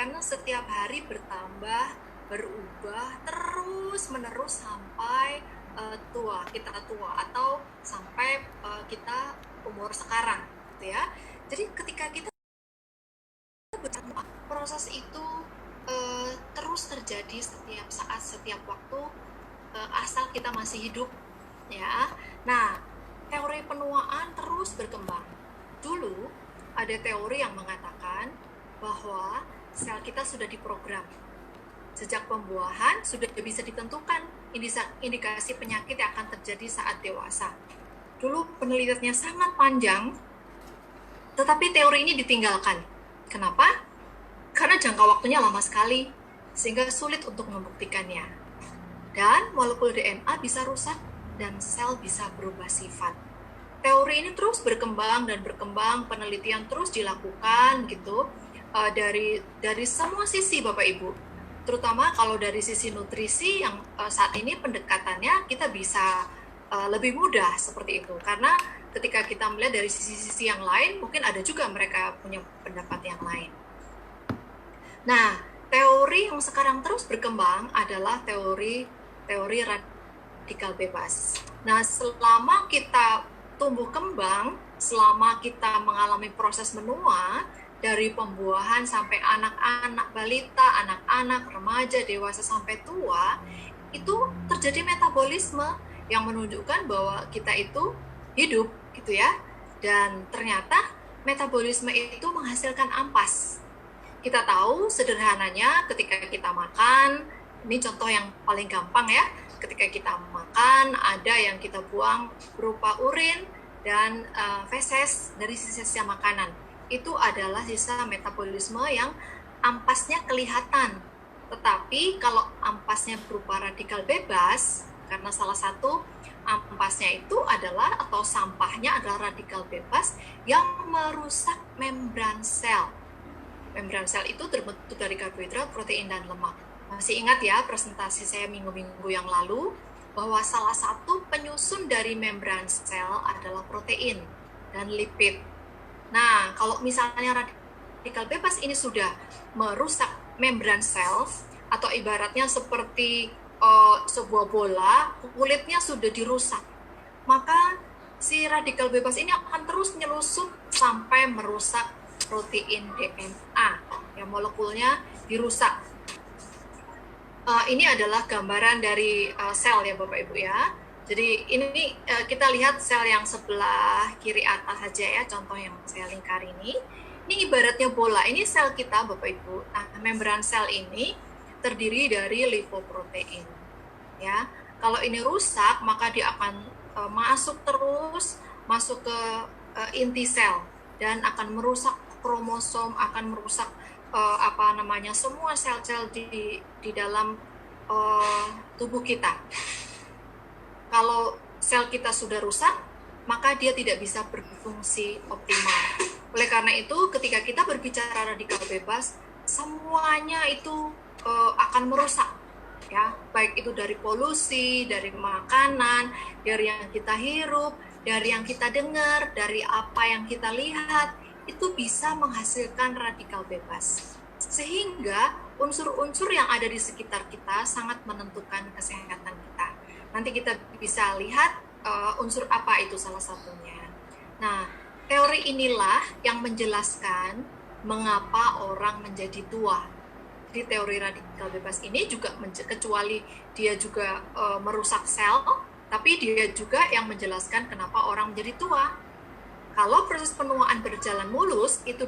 karena setiap hari bertambah, berubah terus-menerus sampai kita tua atau sampai kita umur sekarang gitu ya. Jadi ketika kita proses itu terus terjadi setiap saat, setiap waktu, asal kita masih hidup ya. Nah, teori penuaan terus berkembang. Dulu ada teori yang mengatakan bahwa sel kita sudah diprogram. Sejak pembuahan sudah bisa ditentukan indikasi penyakit yang akan terjadi saat dewasa. Dulu penelitiannya sangat panjang, tetapi teori ini ditinggalkan. Kenapa? Karena jangka waktunya lama sekali, sehingga sulit untuk membuktikannya. Dan molekul DNA bisa rusak dan sel bisa berubah sifat. Teori ini terus berkembang dan berkembang, penelitian terus dilakukan gitu dari semua sisi Bapak Ibu. Terutama kalau dari sisi nutrisi yang saat ini pendekatannya kita bisa lebih mudah seperti itu. Karena ketika kita melihat dari sisi-sisi yang lain, mungkin ada juga mereka punya pendapat yang lain. Nah, teori yang sekarang terus berkembang adalah teori radikal bebas. Nah, selama kita tumbuh kembang, selama kita mengalami proses menua, dari pembuahan sampai anak-anak, balita, anak-anak, remaja, dewasa, sampai tua, itu terjadi metabolisme yang menunjukkan bahwa kita itu hidup, gitu ya. Dan ternyata metabolisme itu menghasilkan ampas. Kita tahu sederhananya ketika kita makan, ini contoh yang paling gampang ya, ketika kita makan ada yang kita buang berupa urin dan feses dari sisa-sisa makanan. Itu adalah sisa metabolisme yang ampasnya kelihatan. Tetapi kalau ampasnya berupa radikal bebas, karena salah satu ampasnya itu adalah atau sampahnya adalah radikal bebas yang merusak membran sel. Membran sel itu terbentuk dari karbohidrat, protein, dan lemak. Masih ingat ya presentasi saya minggu-minggu yang lalu bahwa salah satu penyusun dari membran sel adalah protein dan lipid. Nah, kalau misalnya radikal bebas ini sudah merusak membran sel atau ibaratnya seperti sebuah bola, kulitnya sudah dirusak, maka si radikal bebas ini akan terus nyelusup sampai merusak protein DNA yang molekulnya dirusak. Ini adalah gambaran dari sel ya Bapak Ibu ya. Jadi ini kita lihat sel yang sebelah kiri atas saja ya, contoh yang saya lingkar ini. Ini ibaratnya bola, ini sel kita Bapak Ibu. Nah, membran sel ini terdiri dari lipoprotein. Ya, kalau ini rusak maka dia akan masuk ke inti sel dan akan merusak kromosom, akan merusak semua sel-sel di dalam tubuh kita. Kalau sel kita sudah rusak, maka dia tidak bisa berfungsi optimal. Oleh karena itu, ketika kita berbicara radikal bebas, semuanya itu akan merusak, ya, baik itu dari polusi, dari makanan, dari yang kita hirup, dari yang kita dengar, dari apa yang kita lihat, itu bisa menghasilkan radikal bebas. Sehingga unsur-unsur yang ada di sekitar kita sangat menentukan kesehatan kita. Nanti kita bisa lihat unsur apa itu salah satunya. Nah, teori inilah yang menjelaskan mengapa orang menjadi tua. Di teori radikal bebas ini juga kecuali dia juga merusak sel, tapi dia juga yang menjelaskan kenapa orang menjadi tua. Kalau proses penuaan berjalan mulus, itu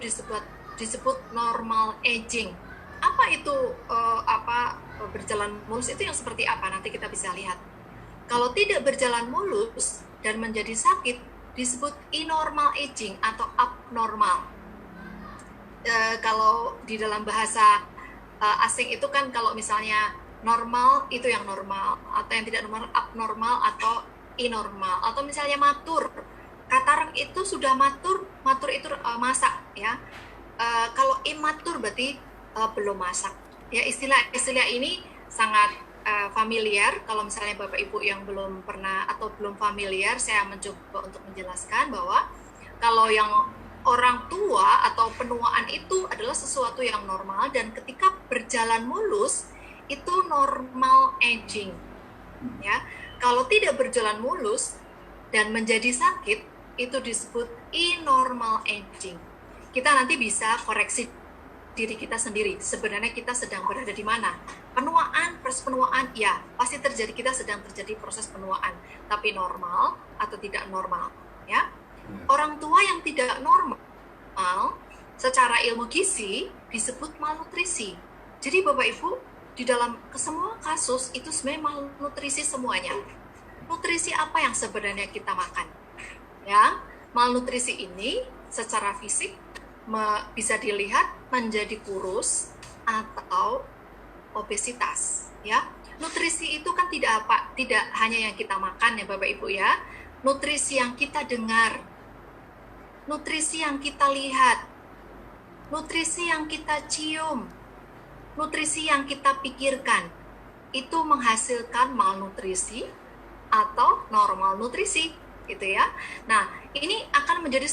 disebut normal aging. Apa itu berjalan mulus itu yang seperti apa? Nanti kita bisa lihat. Kalau tidak berjalan mulus dan menjadi sakit, disebut anormal aging atau abnormal. Kalau di dalam bahasa asing itu kan kalau misalnya normal itu yang normal, atau yang tidak normal abnormal atau inormal, atau misalnya matur. Katarang itu sudah matur itu masak ya. Kalau imatur berarti belum masak. Ya, istilah ini sangat familiar. Kalau misalnya Bapak Ibu yang belum pernah atau belum familiar, saya mencoba untuk menjelaskan bahwa kalau yang orang tua atau penuaan itu adalah sesuatu yang normal, dan ketika berjalan mulus itu normal aging. Ya, kalau tidak berjalan mulus dan menjadi sakit itu disebut abnormal aging. Kita nanti bisa koreksi diri kita sendiri. Sebenarnya kita sedang berada di mana? Penuaan, proses penuaan, ya pasti terjadi, kita sedang terjadi proses penuaan. Tapi normal atau tidak normal, ya? Orang tua yang tidak normal secara ilmu gizi disebut malnutrisi. Jadi Bapak Ibu, di dalam semua kasus itu sebenarnya malnutrisi semuanya. Nutrisi apa yang sebenarnya kita makan? Ya, malnutrisi ini secara fisik bisa dilihat menjadi kurus atau obesitas, ya. Nutrisi itu kan tidak hanya yang kita makan ya Bapak Ibu ya. Nutrisi yang kita dengar, nutrisi yang kita lihat, nutrisi yang kita cium, nutrisi yang kita pikirkan, itu menghasilkan malnutrisi atau normal nutrisi, gitu ya. Nah, ini akan menjadi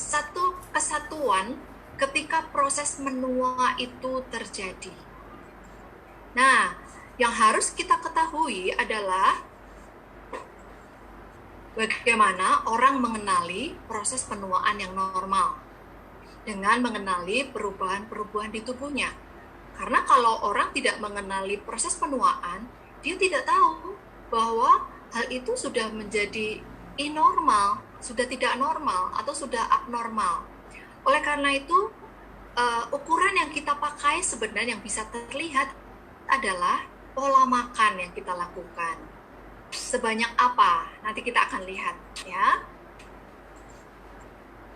satu kesatuan ketika proses menua itu terjadi. Nah, yang harus kita ketahui adalah bagaimana orang mengenali proses penuaan yang normal dengan mengenali perubahan-perubahan di tubuhnya. Karena kalau orang tidak mengenali proses penuaan, dia tidak tahu bahwa hal itu sudah menjadi abnormal, sudah tidak normal, atau sudah abnormal. Oleh karena itu, ukuran yang kita pakai sebenarnya yang bisa terlihat adalah pola makan yang kita lakukan. Sebanyak apa? Nanti kita akan lihat, ya.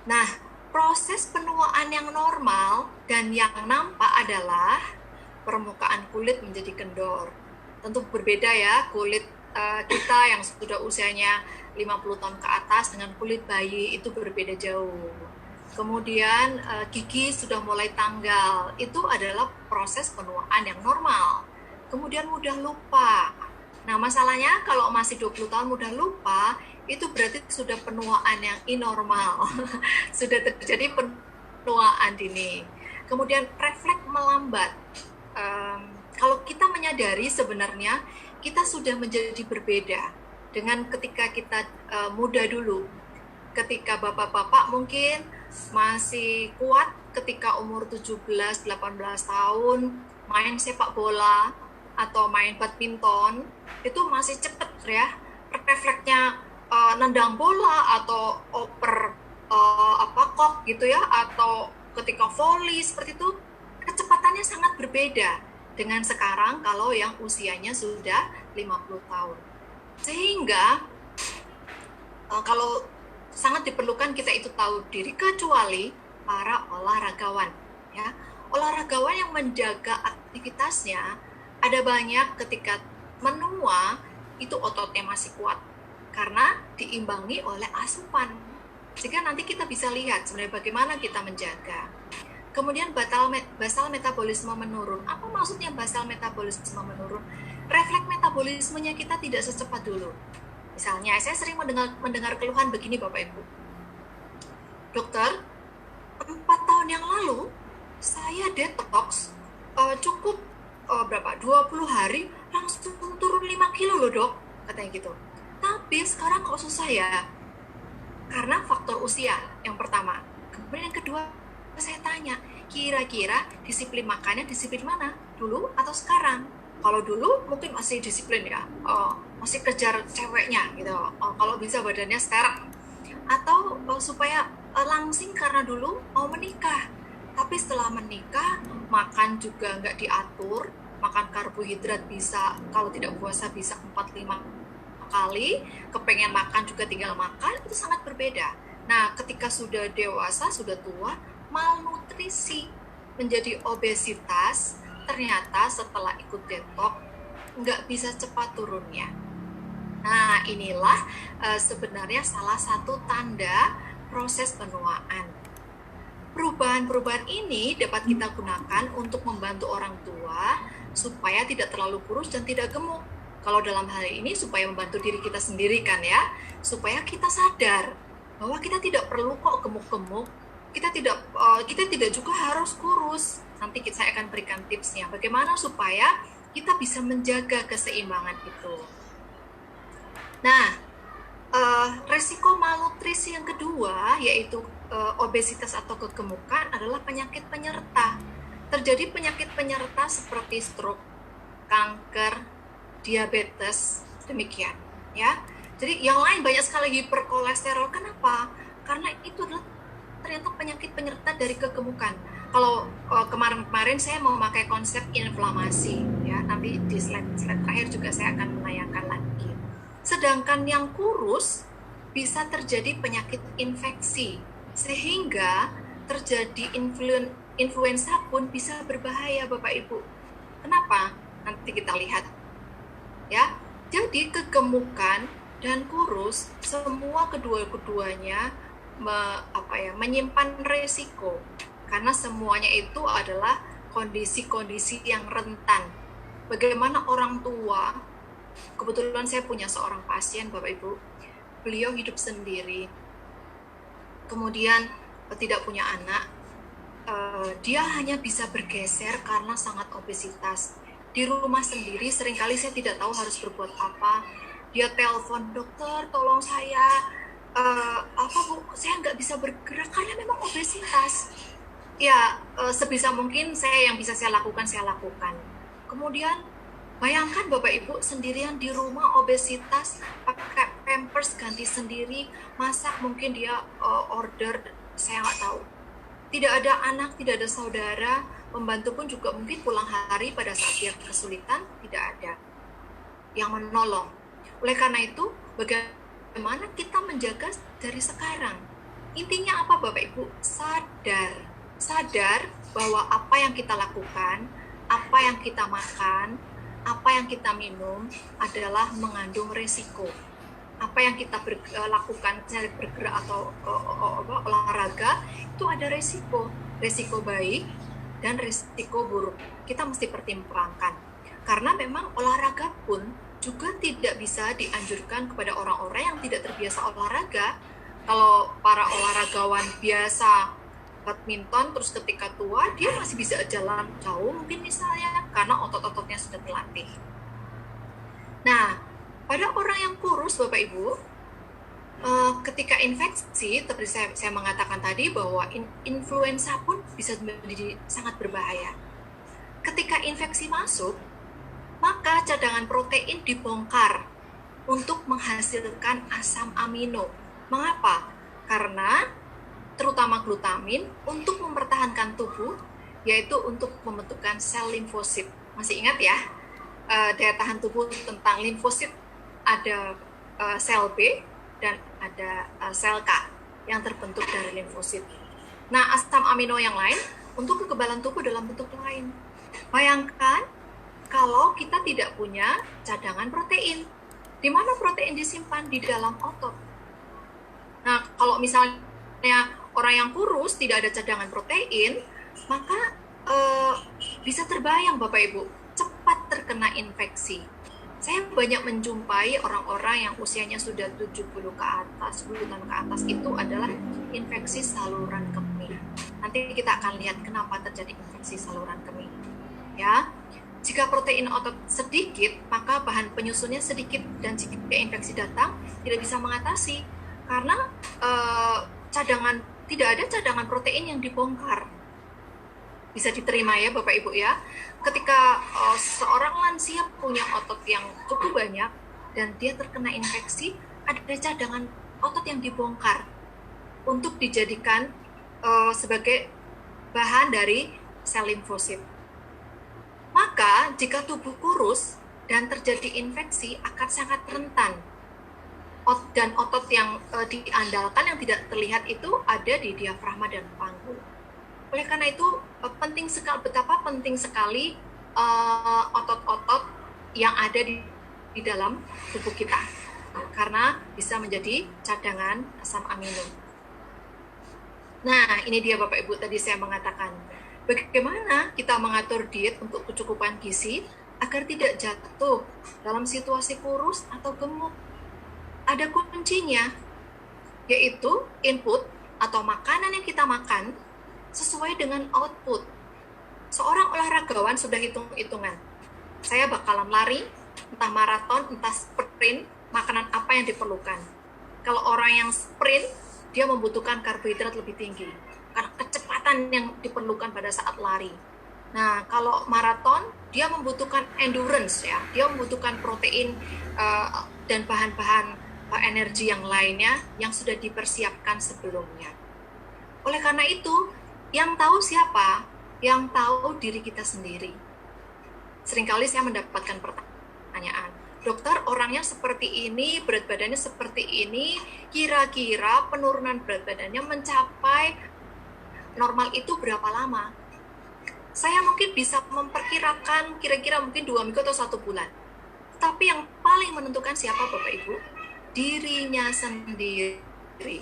Nah, proses penuaan yang normal dan yang nampak adalah permukaan kulit menjadi kendor. Tentu berbeda ya, kulit kita yang sudah usianya 50 tahun ke atas dengan kulit bayi itu berbeda jauh. Kemudian gigi sudah mulai tanggal, itu adalah proses penuaan yang normal. Kemudian mudah lupa. Nah, masalahnya kalau masih 20 tahun mudah lupa, itu berarti sudah penuaan yang abnormal. Sudah terjadi penuaan dini. Kemudian refleks melambat. Kalau kita menyadari sebenarnya kita sudah menjadi berbeda dengan ketika kita muda dulu. Ketika bapak-bapak mungkin masih kuat ketika umur 17-18 tahun, main sepak bola atau main badminton, itu masih cepet ya, refleksnya nendang bola atau oper kok gitu ya, atau ketika volley seperti itu, kecepatannya sangat berbeda dengan sekarang kalau yang usianya sudah 50 tahun. Sehingga kalau sangat diperlukan kita itu tahu diri, kecuali para olahragawan ya. Olahragawan yang menjaga aktivitasnya, ada banyak ketika menua itu ototnya masih kuat karena diimbangi oleh asupan. Sehingga nanti kita bisa lihat sebenarnya bagaimana kita menjaga. Kemudian basal metabolisme menurun. Apa maksudnya basal metabolisme menurun? Refleks metabolismenya kita tidak secepat dulu. Misalnya, saya sering mendengar keluhan begini Bapak Ibu. Dokter, 4 tahun yang lalu saya detox cukup 20 hari langsung turun 5 kilo loh dok, katanya gitu. Tapi sekarang kok susah ya? Karena faktor usia yang pertama. Kemudian yang kedua, saya tanya, kira-kira disiplin makannya disiplin mana? Dulu atau sekarang? Kalau dulu mungkin masih disiplin ya, masih kejar ceweknya gitu, kalau bisa badannya sterek. Atau supaya langsing karena dulu mau menikah. Tapi setelah menikah, makan juga nggak diatur, makan karbohidrat bisa, kalau tidak puasa bisa 4-5 kali, kepengen makan juga tinggal makan, itu sangat berbeda. Nah, ketika sudah dewasa, sudah tua, malnutrisi, menjadi obesitas, ternyata setelah ikut detox, nggak bisa cepat turunnya. Nah, inilah sebenarnya salah satu tanda proses penuaan. Perubahan-perubahan ini dapat kita gunakan untuk membantu orang tua supaya tidak terlalu kurus dan tidak gemuk. Kalau dalam hal ini supaya membantu diri kita sendiri kan ya, supaya kita sadar bahwa kita tidak perlu kok gemuk-gemuk, kita tidak juga harus kurus. Nanti saya akan berikan tipsnya bagaimana supaya kita bisa menjaga keseimbangan itu. Nah, resiko malnutrisi yang kedua yaitu obesitas atau kegemukan adalah penyakit penyerta. Terjadi penyakit penyerta seperti stroke, kanker, diabetes, demikian ya. Jadi yang lain banyak sekali hiperkolesterol. Kenapa? Karena itu adalah ternyata penyakit penyerta dari kegemukan. Kalau kemarin-kemarin saya mau memakai konsep inflamasi ya, nanti di slide terakhir juga saya akan menayangkan lagi. Sedangkan yang kurus bisa terjadi penyakit infeksi, sehingga terjadi influenza pun bisa berbahaya Bapak Ibu. Kenapa? Nanti kita lihat. Ya, jadi kegemukan dan kurus semua kedua-duanya menyimpan resiko, karena semuanya itu adalah kondisi-kondisi yang rentan. Bagaimana orang tua, kebetulan saya punya seorang pasien Bapak Ibu, beliau hidup sendiri, kemudian tidak punya anak, dia hanya bisa bergeser karena sangat obesitas. Di rumah sendiri seringkali saya tidak tahu harus berbuat apa. Dia telepon, dokter tolong saya, apa Bu, saya nggak bisa bergerak karena memang obesitas. Ya, sebisa mungkin yang bisa saya lakukan. Kemudian bayangkan Bapak Ibu sendirian di rumah obesitas, pakai pampers ganti sendiri, masak mungkin dia order, saya nggak tahu. Tidak ada anak, tidak ada saudara, pembantu pun juga mungkin pulang hari pada saat dia kesulitan, tidak ada yang menolong. Oleh karena itu, bagaimana kita menjaga dari sekarang? Intinya apa Bapak Ibu? Sadar bahwa apa yang kita lakukan, apa yang kita makan, apa yang kita minum adalah mengandung resiko. Apa yang kita lakukan, misalnya bergerak atau olahraga, itu ada resiko baik dan resiko buruk. Kita mesti pertimbangkan, karena memang olahraga pun juga tidak bisa dianjurkan kepada orang-orang yang tidak terbiasa olahraga. Kalau para olahragawan biasa badminton, terus ketika tua dia masih bisa jalan jauh mungkin misalnya, karena otot-ototnya sudah terlatih. Nah, pada orang yang kurus Bapak Ibu, ketika infeksi, seperti saya mengatakan tadi bahwa influenza pun bisa menjadi sangat berbahaya. Ketika infeksi masuk, maka cadangan protein dibongkar untuk menghasilkan asam amino. Mengapa? Karena terutama glutamin untuk mempertahankan tubuh, yaitu untuk membentukkan sel limfosit. Masih ingat ya, daya tahan tubuh tentang limfosit, ada sel B dan ada sel K yang terbentuk dari limfosit. Nah, asam amino yang lain untuk kekebalan tubuh dalam bentuk lain. Bayangkan kalau kita tidak punya cadangan protein. Di mana protein disimpan? Di dalam otot. Nah, kalau misalnya orang yang kurus tidak ada cadangan protein, maka bisa terbayang Bapak Ibu, cepat terkena infeksi. Saya banyak menjumpai orang-orang yang usianya sudah 70 ke atas, 10 tahun ke atas, itu adalah infeksi saluran kemih. Nanti kita akan lihat kenapa terjadi infeksi saluran kemih. Ya, jika protein otot sedikit, maka bahan penyusunnya sedikit, dan jika infeksi datang tidak bisa mengatasi karena tidak ada cadangan protein yang dibongkar. Bisa diterima ya Bapak Ibu ya. Ketika seorang lansia punya otot yang cukup banyak dan dia terkena infeksi, ada cadangan otot yang dibongkar untuk dijadikan sebagai bahan dari sel limfosit. Maka jika tubuh kurus dan terjadi infeksi akan sangat rentan. Dan otot yang diandalkan yang tidak terlihat itu ada di diafragma dan panggul. Oleh karena itu betapa penting sekali otot-otot yang ada di dalam tubuh kita, karena bisa menjadi cadangan asam amino. Nah, ini dia Bapak Ibu, tadi saya mengatakan bagaimana kita mengatur diet untuk kecukupan gizi agar tidak jatuh dalam situasi kurus atau gemuk. Ada kuncinya, yaitu input atau makanan yang kita makan sesuai dengan output. Seorang olahragawan sudah hitung-hitungan. Saya bakalan lari, entah maraton, entah sprint, makanan apa yang diperlukan. Kalau orang yang sprint, dia membutuhkan karbohidrat lebih tinggi karena kecepatan yang diperlukan pada saat lari. Nah, kalau maraton, dia membutuhkan endurance ya, dia membutuhkan protein dan bahan-bahan energi yang lainnya yang sudah dipersiapkan sebelumnya. Oleh karena itu, yang tahu siapa? Yang tahu diri kita sendiri. Seringkali saya mendapatkan pertanyaan, dokter, orangnya seperti ini, berat badannya seperti ini, kira-kira penurunan berat badannya mencapai normal itu berapa lama? Saya mungkin bisa memperkirakan kira-kira mungkin 2 minggu atau 1 bulan. Tapi yang paling menentukan siapa Bapak Ibu? Dirinya sendiri.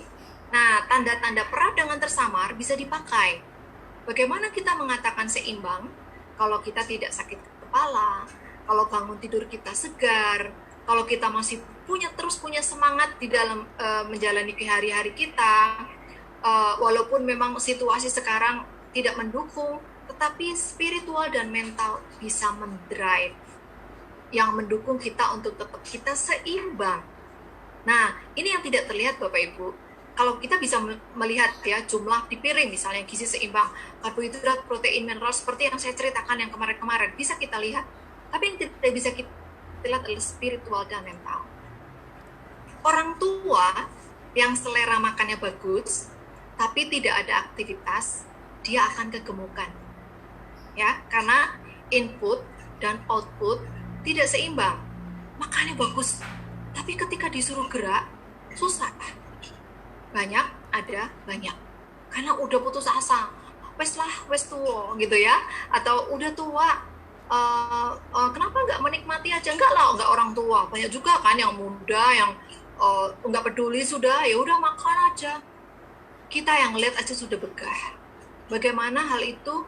Nah, tanda-tanda peradangan tersamar bisa dipakai. Bagaimana kita mengatakan seimbang? Kalau kita tidak sakit kepala, kalau bangun tidur kita segar, kalau kita masih terus punya semangat di dalam menjalani hari-hari kita, walaupun memang situasi sekarang tidak mendukung, tetapi spiritual dan mental bisa mendrive yang mendukung kita untuk tetap kita seimbang. Nah, ini yang tidak terlihat Bapak Ibu. Kalau kita bisa melihat ya jumlah di piring misalnya gizi seimbang, karbohidrat, protein, mineral seperti yang saya ceritakan yang kemarin-kemarin bisa kita lihat. Tapi yang tidak bisa kita lihat adalah spiritual dan mental. Orang tua yang selera makannya bagus, tapi tidak ada aktivitas, dia akan kegemukan. Ya, karena input dan output tidak seimbang. Makannya bagus, tapi ketika disuruh gerak, susah. Banyak, karena udah putus asa, wes tua gitu ya, atau udah tua, kenapa nggak menikmati aja? Nggak orang tua, banyak juga kan yang muda yang nggak peduli, sudah ya udah makan aja. Kita yang lihat aja sudah begah. Bagaimana hal itu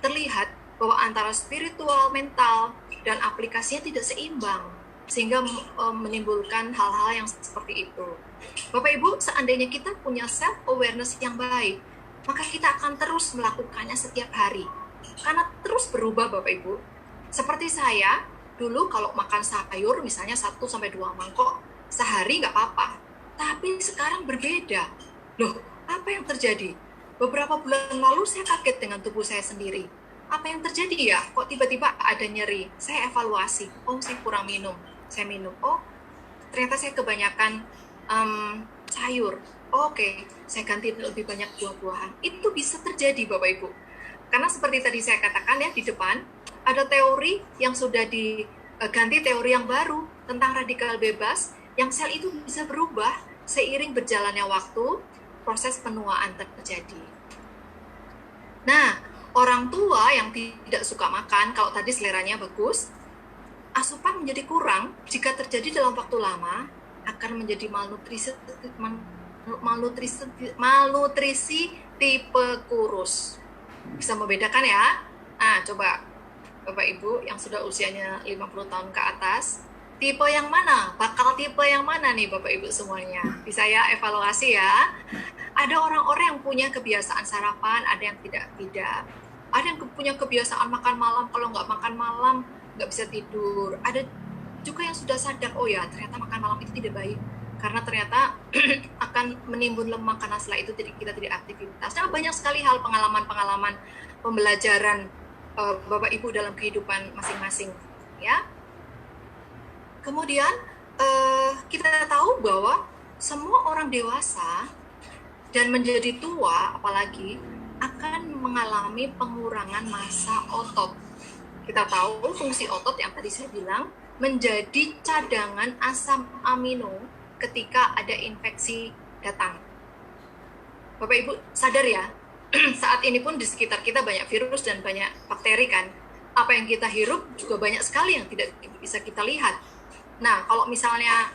terlihat bahwa antara spiritual, mental, dan aplikasinya tidak seimbang, sehingga menimbulkan hal-hal yang seperti itu. Bapak Ibu, seandainya kita punya self-awareness yang baik, maka kita akan terus melakukannya setiap hari. Karena terus berubah Bapak Ibu. Seperti saya, dulu kalau makan sayur misalnya 1-2 mangkok sehari nggak apa-apa. Tapi sekarang berbeda. Loh, apa yang terjadi? Beberapa bulan lalu saya kaget dengan tubuh saya sendiri. Apa yang terjadi ya? Kok tiba-tiba ada nyeri? Saya evaluasi. Oh, saya kurang minum. Saya minum. Oh, ternyata saya kebanyakan sayur. Oke, saya ganti lebih banyak buah-buahan. Itu bisa terjadi Bapak Ibu. Karena seperti tadi saya katakan ya di depan, ada teori yang sudah diganti teori yang baru tentang radikal bebas, yang sel itu bisa berubah seiring berjalannya waktu, proses penuaan terjadi. Nah, orang tua yang tidak suka makan, kalau tadi seleranya bagus, asupan menjadi kurang jika terjadi dalam waktu lama, akan menjadi malnutrisi tipe kurus. Bisa membedakan ya? Nah, coba Bapak Ibu yang sudah usianya 50 tahun ke atas, tipe yang mana? Bakal tipe yang mana nih Bapak Ibu semuanya? Bisa ya evaluasi ya. Ada orang-orang yang punya kebiasaan sarapan, ada yang tidak. Ada yang punya kebiasaan makan malam, kalau nggak makan malam nggak bisa tidur. Ada juga yang sudah sadar, oh ya ternyata makan malam itu tidak baik, karena ternyata akan menimbun lemak karena setelah itu kita tidak aktivitas. Nah, banyak sekali hal pengalaman pembelajaran Bapak Ibu dalam kehidupan masing-masing ya. Kemudian kita tahu bahwa semua orang dewasa dan menjadi tua apalagi akan mengalami pengurangan massa otot. Kita tahu fungsi otot yang tadi saya bilang menjadi cadangan asam amino ketika ada infeksi datang. Bapak Ibu sadar ya, saat ini pun di sekitar kita banyak virus dan banyak bakteri kan. Apa yang kita hirup juga banyak sekali yang tidak bisa kita lihat. Nah, kalau misalnya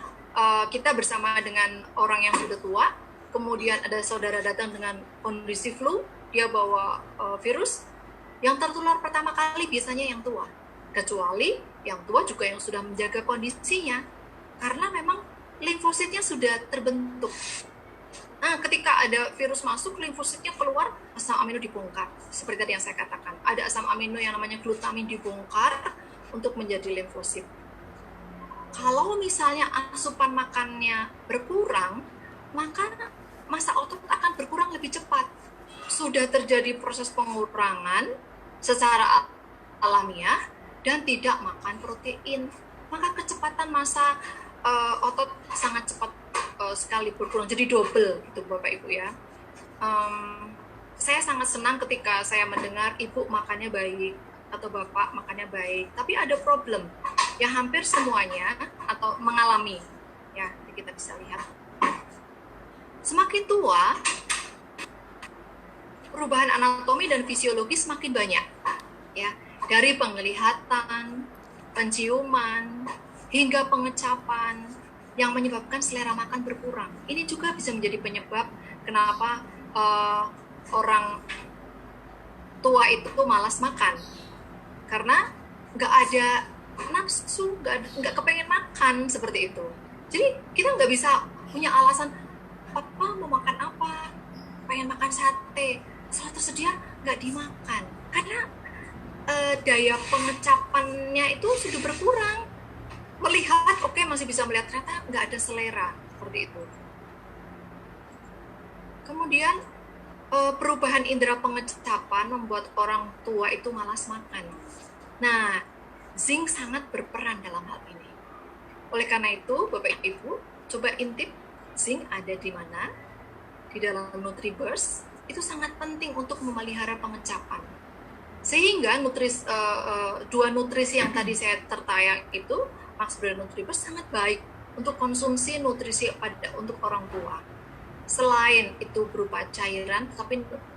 kita bersama dengan orang yang sudah tua, kemudian ada saudara datang dengan kondisi flu, dia bawa virus, yang tertular pertama kali biasanya yang tua. Kecuali yang tua juga yang sudah menjaga kondisinya, karena memang limfositnya sudah terbentuk. Nah, ketika ada virus masuk, limfositnya keluar, asam amino dibongkar. Seperti tadi yang saya katakan, ada asam amino yang namanya glutamin dibongkar untuk menjadi limfosit. Kalau misalnya asupan makannya berkurang, maka massa otot akan berkurang lebih cepat. Sudah terjadi proses pengurangan secara alamiah dan tidak makan protein, maka kecepatan massa otot sangat cepat sekali berkurang, jadi double gitu Bapak Ibu ya. Saya sangat senang ketika saya mendengar ibu makannya baik atau bapak makannya baik, tapi ada problem ya, hampir semuanya atau mengalami ya, kita bisa lihat semakin tua perubahan anatomi dan fisiologi semakin banyak ya, dari penglihatan, penciuman hingga pengecapan yang menyebabkan selera makan berkurang. Ini juga bisa menjadi penyebab kenapa orang tua itu malas makan, karena nggak ada nafsu, nggak kepengen makan seperti itu. Jadi kita nggak bisa punya alasan, papa mau makan apa, pengen makan sate, setelah tersedia nggak dimakan, karena daya pengecapannya itu sudah berkurang. Melihat, oke, masih bisa melihat, ternyata nggak ada selera, seperti itu. Kemudian perubahan indera pengecapan membuat orang tua itu malas makan. Nah, zinc sangat berperan dalam hal ini. Oleh karena itu, Bapak Ibu, coba intip zinc ada di mana? Di dalam Nutriburs, itu sangat penting untuk memelihara pengecapan. Sehingga dua nutrisi yang tadi saya tertayang itu, Max Brand Nutriburs, sangat baik untuk konsumsi nutrisi untuk orang tua. Selain itu berupa cairan,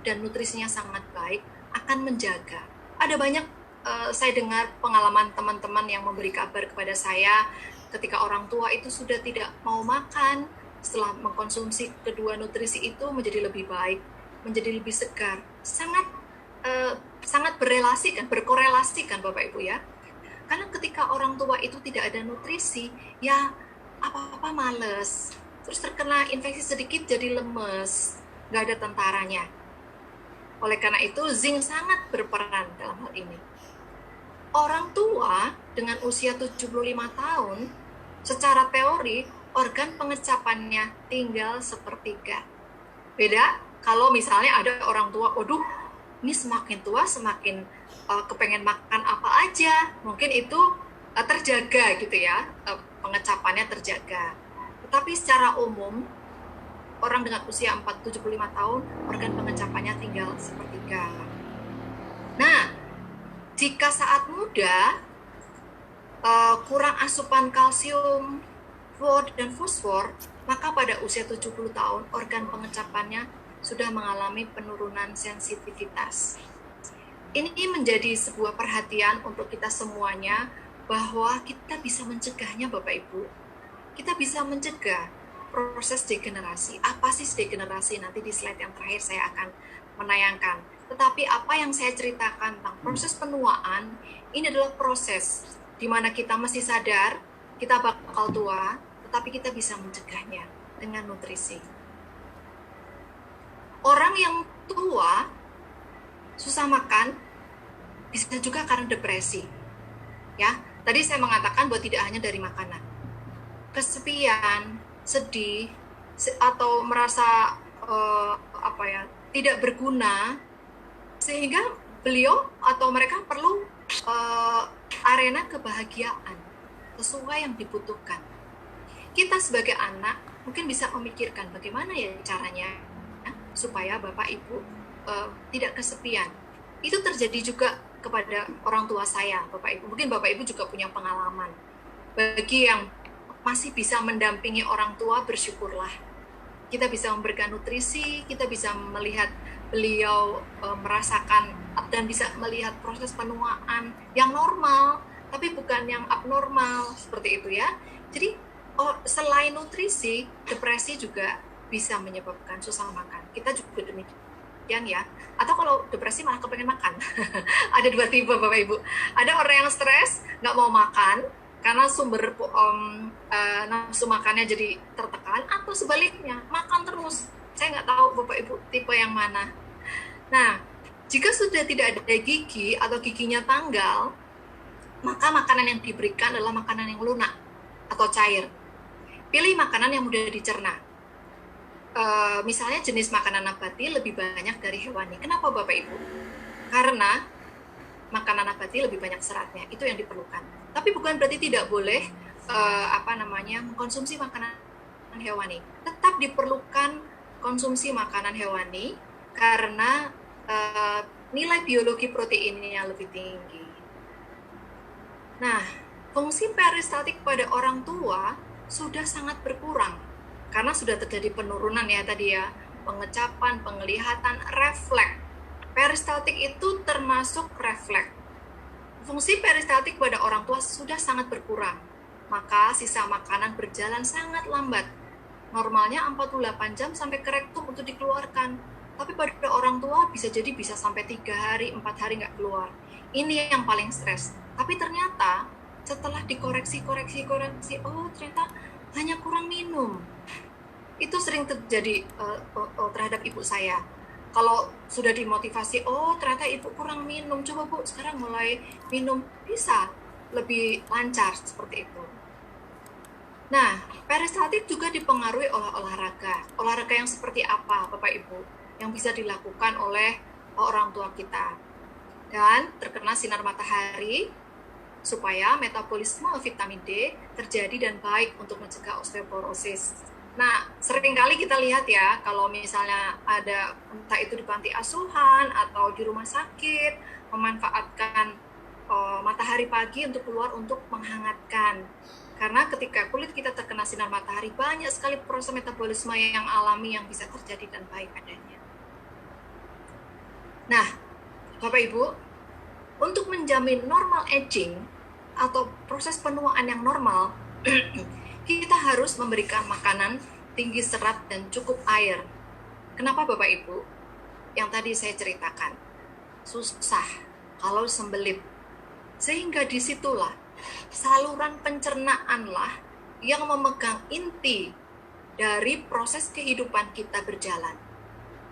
dan nutrisinya sangat baik, akan menjaga. Ada banyak saya dengar pengalaman teman-teman yang memberi kabar kepada saya ketika orang tua itu sudah tidak mau makan, setelah mengkonsumsi kedua nutrisi itu menjadi lebih baik, menjadi lebih segar. Sangat berkorelasi kan Bapak Ibu ya. Karena ketika orang tua itu tidak ada nutrisi, ya apa-apa males, terus terkena infeksi sedikit jadi lemes, nggak ada tentaranya. Oleh karena itu, zinc sangat berperan dalam hal ini. Orang tua dengan usia 75 tahun, secara teori, organ pengecapannya tinggal sepertiga. Beda kalau misalnya ada orang tua, waduh, ini semakin tua semakin kepengen makan apa aja, mungkin itu terjaga gitu ya, pengecapannya terjaga. Tetapi secara umum, orang dengan usia 75 tahun, organ pengecapannya tinggal sepertiga. Nah, jika saat muda kurang asupan kalsium, fluor, dan fosfor, maka pada usia 70 tahun, organ pengecapannya sudah mengalami penurunan sensitivitas. Ini menjadi sebuah perhatian untuk kita semuanya, bahwa kita bisa mencegahnya Bapak Ibu. Kita bisa mencegah proses degenerasi. Apa sih degenerasi? Nanti di slide yang terakhir saya akan menayangkan. Tetapi apa yang saya ceritakan tentang proses penuaan, ini adalah proses di mana kita masih sadar, kita bakal tua, tetapi kita bisa mencegahnya dengan nutrisi. Orang yang tua, susah makan, bisa juga karena depresi. Ya, tadi saya mengatakan bahwa tidak hanya dari makanan. Kesepian, sedih, atau merasa tidak berguna, sehingga beliau atau mereka perlu arena kebahagiaan sesuai yang dibutuhkan. Kita sebagai anak mungkin bisa memikirkan bagaimana ya caranya supaya Bapak Ibu tidak kesepian. Itu terjadi juga kepada orang tua saya, Bapak Ibu. Mungkin Bapak Ibu juga punya pengalaman. Bagi yang masih bisa mendampingi orang tua, bersyukurlah. Kita bisa memberikan nutrisi, kita bisa melihat beliau merasakan dan bisa melihat proses penuaan yang normal, tapi bukan yang abnormal, seperti itu ya. Jadi selain nutrisi, depresi juga bisa menyebabkan susah makan. Kita juga demikian ya. Atau kalau depresi malah kepengen makan. Ada dua tipe Bapak Ibu. Ada orang yang stres, nggak mau makan, karena sumber nafsu makannya jadi tertekan, atau sebaliknya, makan terus. Saya nggak tahu Bapak Ibu tipe yang mana? Nah, jika sudah tidak ada gigi atau giginya tanggal, maka makanan yang diberikan adalah makanan yang lunak atau cair. Pilih makanan yang mudah dicerna. Misalnya jenis makanan nabati lebih banyak dari hewani. Kenapa Bapak Ibu? Karena makanan nabati lebih banyak seratnya, itu yang diperlukan. Tapi bukan berarti tidak boleh mengkonsumsi makanan hewani. Tetap diperlukan konsumsi makanan hewani karena nilai biologi proteinnya lebih tinggi. Nah, fungsi peristaltik pada orang tua sudah sangat berkurang karena sudah terjadi penurunan ya tadi ya, pengecapan, penglihatan, refleks. Peristaltik itu termasuk refleks. Fungsi peristaltik pada orang tua sudah sangat berkurang, maka sisa makanan berjalan sangat lambat. Normalnya 48 jam sampai ke rektum untuk dikeluarkan, tapi pada orang tua bisa sampai 3 hari, 4 hari nggak keluar. Ini yang paling stres. Tapi ternyata setelah dikoreksi, oh ternyata hanya kurang minum. Itu sering terjadi terhadap ibu saya. Kalau sudah dimotivasi, oh ternyata ibu kurang minum, coba Bu sekarang mulai minum, bisa lebih lancar seperti itu. Nah, peristaltik juga dipengaruhi oleh olahraga. Olahraga yang seperti apa Bapak Ibu? Yang bisa dilakukan oleh orang tua kita. Dan terkena sinar matahari, supaya metabolisme vitamin D terjadi dan baik untuk mencegah osteoporosis. Nah, seringkali kita lihat ya, kalau misalnya ada, entah itu di panti asuhan atau di rumah sakit, memanfaatkan matahari pagi untuk keluar untuk menghangatkan. Karena ketika kulit kita terkena sinar matahari, banyak sekali proses metabolisme yang alami yang bisa terjadi dan baik adanya. Nah, Bapak Ibu, untuk menjamin normal aging atau proses penuaan yang normal, kita harus memberikan makanan tinggi serat dan cukup air. Kenapa Bapak Ibu? Yang tadi saya ceritakan, susah kalau sembelit. Sehingga disitulah saluran pencernaanlah yang memegang inti dari proses kehidupan kita berjalan.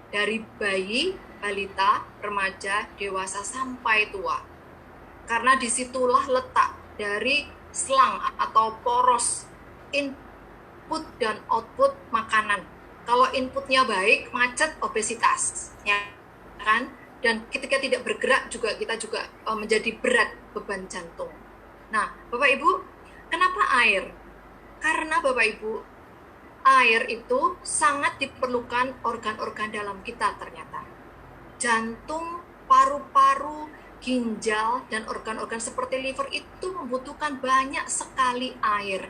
Dari bayi, balita, remaja, dewasa, sampai tua. Karena disitulah letak dari selang atau poros input dan output makanan. Kalau inputnya baik, macet, obesitas, ya kan? Dan ketika tidak bergerak juga kita juga menjadi berat beban jantung. Nah, Bapak Ibu, kenapa air? Karena Bapak Ibu, air itu sangat diperlukan organ-organ dalam kita ternyata. Jantung, paru-paru, ginjal, dan organ-organ seperti liver itu membutuhkan banyak sekali air.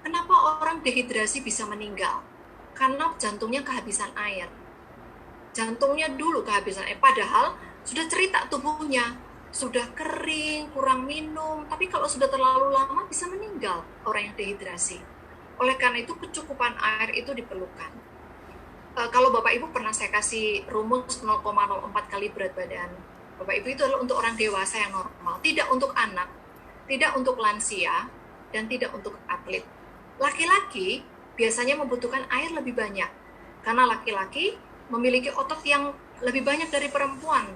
Kenapa orang dehidrasi bisa meninggal? Karena jantungnya kehabisan air. Jantungnya dulu kehabisan air, padahal sudah cerita tubuhnya, sudah kering, kurang minum, tapi kalau sudah terlalu lama bisa meninggal orang yang dehidrasi. Oleh karena itu kecukupan air itu diperlukan. Kalau Bapak Ibu pernah saya kasih rumus 0,04 kali berat badan. Bapak Ibu itu adalah untuk orang dewasa yang normal, tidak untuk anak, tidak untuk lansia, dan tidak untuk atlet. Laki-laki biasanya membutuhkan air lebih banyak, karena laki-laki memiliki otot yang lebih banyak dari perempuan,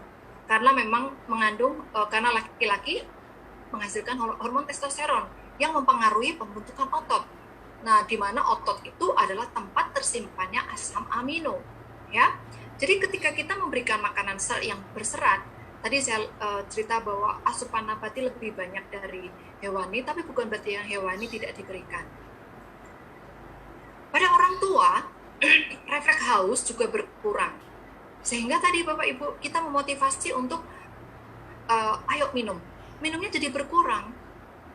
karena memang karena laki-laki menghasilkan hormon testosteron yang mempengaruhi pembentukan otot. Nah, di mana otot itu adalah tempat tersimpannya asam amino, ya. Jadi ketika kita memberikan makanan yang berserat, tadi saya cerita bahwa asupan nabati lebih banyak dari hewani, tapi bukan berarti yang hewani tidak diberikan. Pada orang tua, refleks haus juga berkurang. Sehingga tadi Bapak Ibu, kita memotivasi untuk ayo minum. Minumnya jadi berkurang.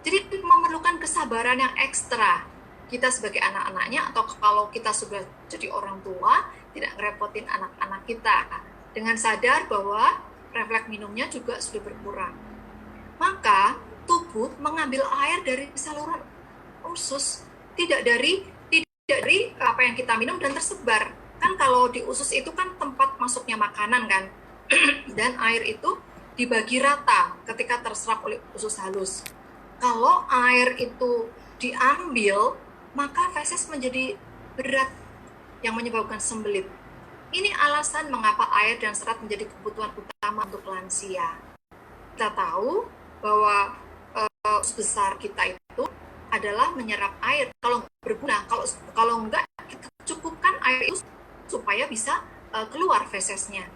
Jadi memerlukan kesabaran yang ekstra. Kita sebagai anak-anaknya, atau kalau kita sudah jadi orang tua, tidak ngerepotin anak-anak kita. Dengan sadar bahwa refleks minumnya juga sudah berkurang. Maka tubuh mengambil air dari saluran usus, tidak dari apa yang kita minum dan tersebar. Kan kalau di usus itu kan tempat masuknya makanan kan. Dan air itu dibagi rata ketika terserap oleh usus halus. Kalau air itu diambil, maka feses menjadi berat yang menyebabkan sembelit. Ini alasan mengapa air dan serat menjadi kebutuhan utama untuk lansia. Kita tahu bahwa besar kita itu adalah menyerap air kalau berguna. Kalau enggak, kita cukupkan air itu supaya bisa keluar fesesnya.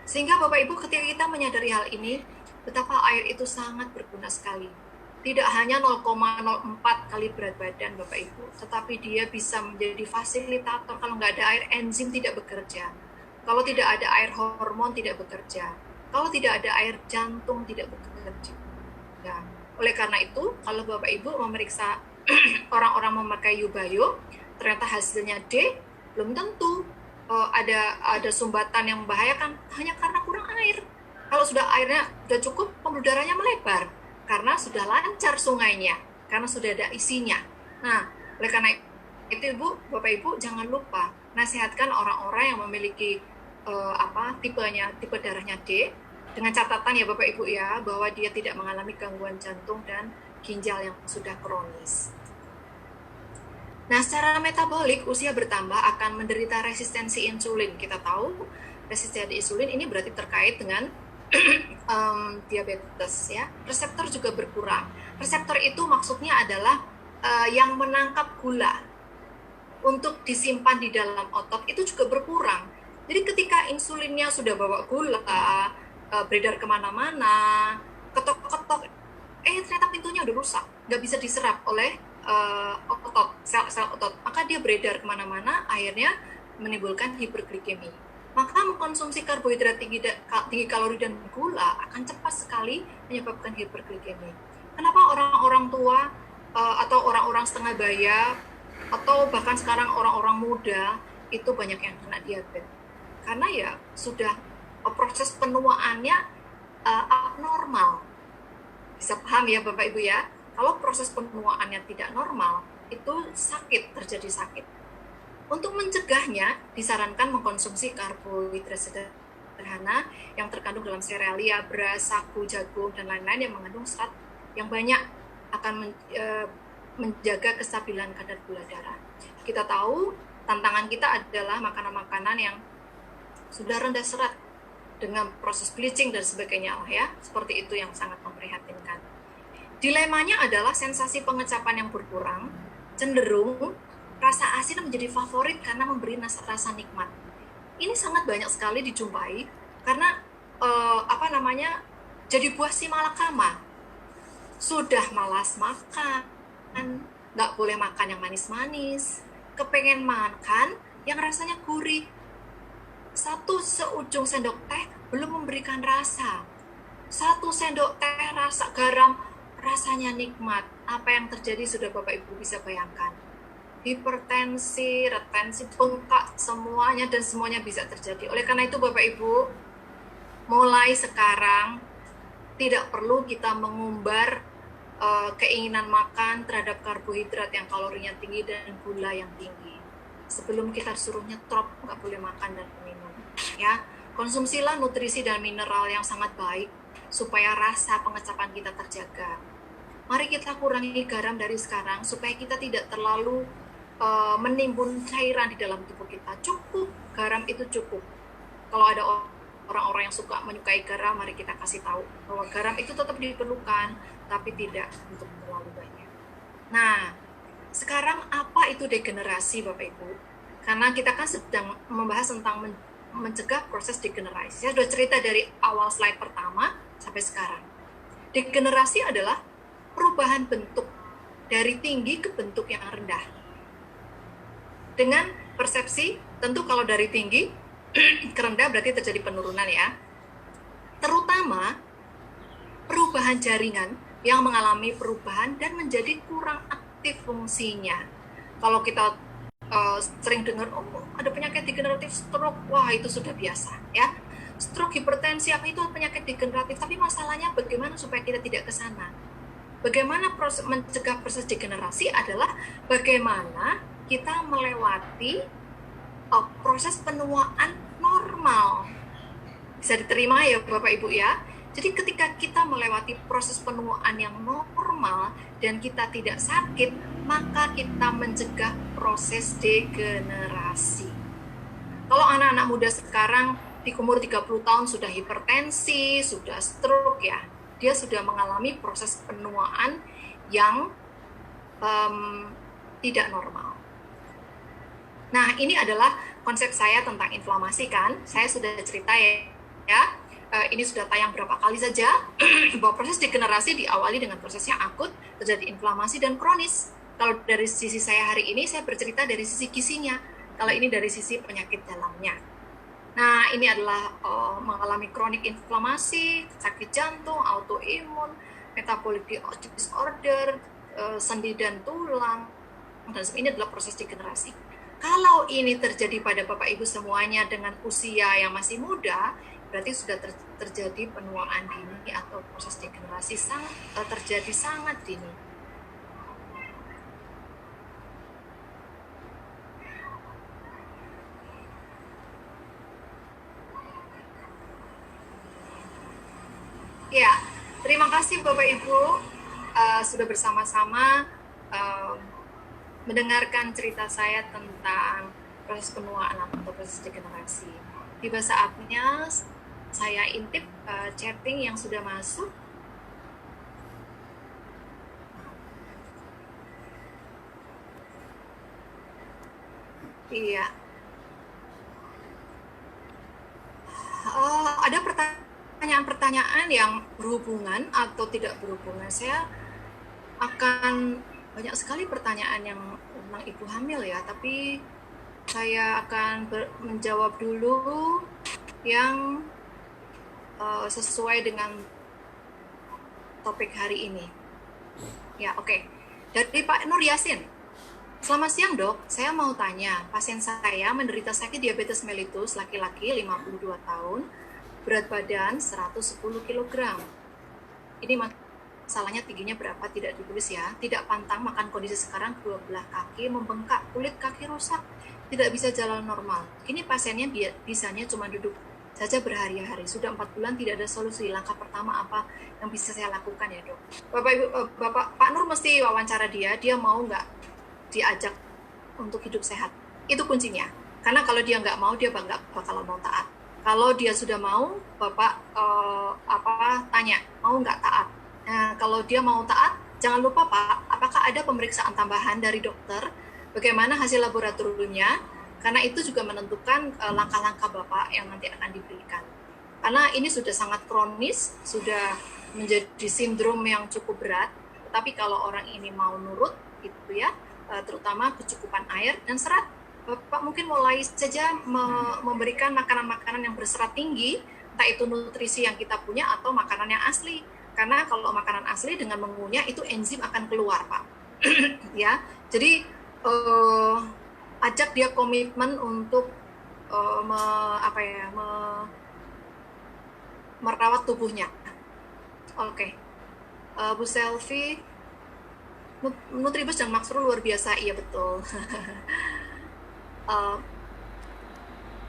Sehingga Bapak Ibu, ketika kita menyadari hal ini, betapa air itu sangat berguna sekali. Tidak hanya 0,04 kali berat badan Bapak Ibu, tetapi dia bisa menjadi fasilitator. Kalau nggak ada air, enzim tidak bekerja. Kalau tidak ada air, hormon tidak bekerja. Kalau tidak ada air, jantung tidak bekerja. Ya. Oleh karena itu, kalau Bapak Ibu memeriksa orang-orang memakai Yubayo, ternyata hasilnya D, belum tentu ada sumbatan yang membahayakan hanya karena kurang air. Kalau sudah airnya sudah cukup, pembuluh darahnya melebar karena sudah lancar sungainya, karena sudah ada isinya. Nah, oleh karena itu Ibu, Bapak Ibu jangan lupa nasihatkan orang-orang yang memiliki tipe darahnya D, dengan catatan ya Bapak Ibu ya, bahwa dia tidak mengalami gangguan jantung dan ginjal yang sudah kronis. Nah, secara metabolik, usia bertambah akan menderita resistensi insulin. Kita tahu resistensi insulin ini berarti terkait dengan diabetes ya. Reseptor juga berkurang. Reseptor itu maksudnya adalah yang menangkap gula untuk disimpan di dalam otot itu juga berkurang. Jadi ketika insulinnya sudah bawa gula, beredar kemana-mana, ketok-ketok, ternyata pintunya udah rusak, nggak bisa diserap oleh otot, sel-sel otot, maka dia beredar kemana-mana, akhirnya menimbulkan hiperglikemi. Maka mengkonsumsi karbohidrat tinggi kalori dan gula akan cepat sekali menyebabkan hiperglikemi. Kenapa orang-orang tua atau orang-orang setengah baya atau bahkan sekarang orang-orang muda itu banyak yang kena diabetes? Karena ya sudah proses penuaannya abnormal. Bisa paham ya Bapak Ibu ya? Kalau proses penuaannya tidak normal, itu terjadi sakit. Untuk mencegahnya, disarankan mengkonsumsi karbohidrat sederhana yang terkandung dalam serealia, beras, sagu, jagung, dan lain-lain yang mengandung serat yang banyak, akan menjaga kestabilan kadar gula darah. Kita tahu tantangan kita adalah makanan-makanan yang sudah rendah serat dengan proses bleaching dan sebagainya ya, seperti itu yang sangat memprihatinkan. Dilemanya adalah sensasi pengecapan yang berkurang, cenderung rasa asin menjadi favorit karena memberi rasa nikmat. Ini sangat banyak sekali dijumpai karena jadi buah si malakama. Sudah malas makan, nggak boleh makan yang manis-manis, kepengen makan yang rasanya gurih. Satu seujung sendok teh belum memberikan rasa. Satu sendok teh rasa garam, rasanya nikmat. Apa yang terjadi sudah Bapak Ibu bisa bayangkan. Hipertensi, retensi, bengkak, semuanya dan semuanya bisa terjadi. Oleh karena itu Bapak Ibu, mulai sekarang tidak perlu kita mengumbar keinginan makan terhadap karbohidrat yang kalorinya tinggi dan gula yang tinggi. Sebelum kita suruh nyetrop, nggak boleh makan dan minum. Ya, konsumsilah nutrisi dan mineral yang sangat baik supaya rasa pengecapan kita terjaga. Mari kita kurangi garam dari sekarang supaya kita tidak terlalu menimbun cairan di dalam tubuh kita. Cukup, garam itu cukup. Kalau ada orang-orang yang menyukai garam, mari kita kasih tahu bahwa garam itu tetap diperlukan, tapi tidak untuk terlalu banyak. Nah, sekarang apa itu degenerasi Bapak Ibu? Karena kita kan sedang membahas tentang mencegah proses degenerasi. Saya sudah cerita dari awal slide pertama sampai sekarang. Degenerasi adalah perubahan bentuk dari tinggi ke bentuk yang rendah. Dengan persepsi, tentu kalau dari tinggi ke rendah berarti terjadi penurunan ya. Terutama perubahan jaringan yang mengalami perubahan dan menjadi kurang aktif fungsinya. Kalau kita sering dengar, ada penyakit degeneratif stroke, wah itu sudah biasa ya. Stroke, hipertensi, apa itu penyakit degeneratif, tapi masalahnya bagaimana supaya kita tidak ke sana. Bagaimana mencegah proses degenerasi adalah bagaimana kita melewati proses penuaan normal. Bisa diterima ya Bapak Ibu ya. Jadi ketika kita melewati proses penuaan yang normal dan kita tidak sakit, maka kita mencegah proses degenerasi. Kalau bagaimana anak muda sekarang di umur 30 tahun sudah hipertensi, sudah stroke ya. Dia sudah mengalami proses penuaan yang tidak normal. Nah, ini adalah konsep saya tentang inflamasi kan. Saya sudah cerita ya. Ini sudah tayang berapa kali saja bahwa proses degenerasi diawali dengan proses yang akut, terjadi inflamasi dan kronis. Kalau dari sisi saya hari ini, saya bercerita dari sisi gizinya. Kalau ini dari sisi penyakit dalamnya. Nah, ini adalah mengalami kronik inflamasi, sakit jantung, autoimun, metabolic disorder, sendi dan tulang, dan ini adalah proses degenerasi. Kalau ini terjadi pada Bapak Ibu semuanya dengan usia yang masih muda, berarti sudah terjadi penuaan dini atau proses degenerasi terjadi sangat dini. Ya, terima kasih Bapak Ibu sudah bersama-sama mendengarkan cerita saya tentang proses penuaan atau proses degenerasi. Tiba saatnya saya intip chatting yang sudah masuk. Iya. Ada pertanyaan-pertanyaan yang berhubungan atau tidak berhubungan. Saya akan banyak sekali pertanyaan yang tentang ibu hamil ya, tapi saya akan menjawab dulu yang sesuai dengan topik hari ini. Ya, oke. Dari Pak Nur Yasin. Selamat siang dok, saya mau tanya, pasien saya menderita sakit diabetes mellitus, laki-laki 52 tahun, berat badan 110 kg. Ini masalahnya tingginya berapa tidak ditulis ya, tidak pantang, makan kondisi sekarang kedua belah kaki membengkak, kulit kaki rusak, tidak bisa jalan normal. Kini pasiennya bisanya cuma duduk saja berhari-hari, sudah 4 bulan tidak ada solusi. Langkah pertama apa yang bisa saya lakukan ya dok? Pak Nur mesti wawancara dia mau nggak diajak untuk hidup sehat, itu kuncinya. Karena kalau dia nggak mau, dia nggak bakal mau taat. Kalau dia sudah mau, Bapak tanya mau nggak taat. Nah, kalau dia mau taat, jangan lupa Pak, apakah ada pemeriksaan tambahan dari dokter, bagaimana hasil laboratoriumnya, karena itu juga menentukan langkah-langkah Bapak yang nanti akan diberikan. Karena ini sudah sangat kronis, sudah menjadi sindrom yang cukup berat, tapi kalau orang ini mau nurut, gitu ya, terutama kecukupan air dan serat. Bapak mungkin mulai saja memberikan makanan-makanan yang berserat tinggi, entah itu nutrisi yang kita punya atau makanan yang asli. Karena kalau makanan asli dengan mengunyah itu enzim akan keluar, Pak. Ya, jadi ajak dia komitmen untuk merawat tubuhnya. Oke. Bu Selvi, Nutribus dan Maxro luar biasa, iya betul.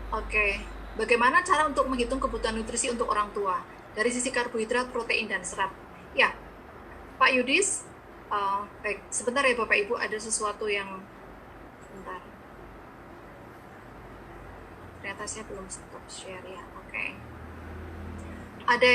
Oke. Bagaimana cara untuk menghitung kebutuhan nutrisi untuk orang tua dari sisi karbohidrat, protein, dan serat? Ya, Pak Yudis, baik. Sebentar ya Bapak Ibu, ada sesuatu yang sebentar. Ternyata saya belum stop share ya. Oke. Ada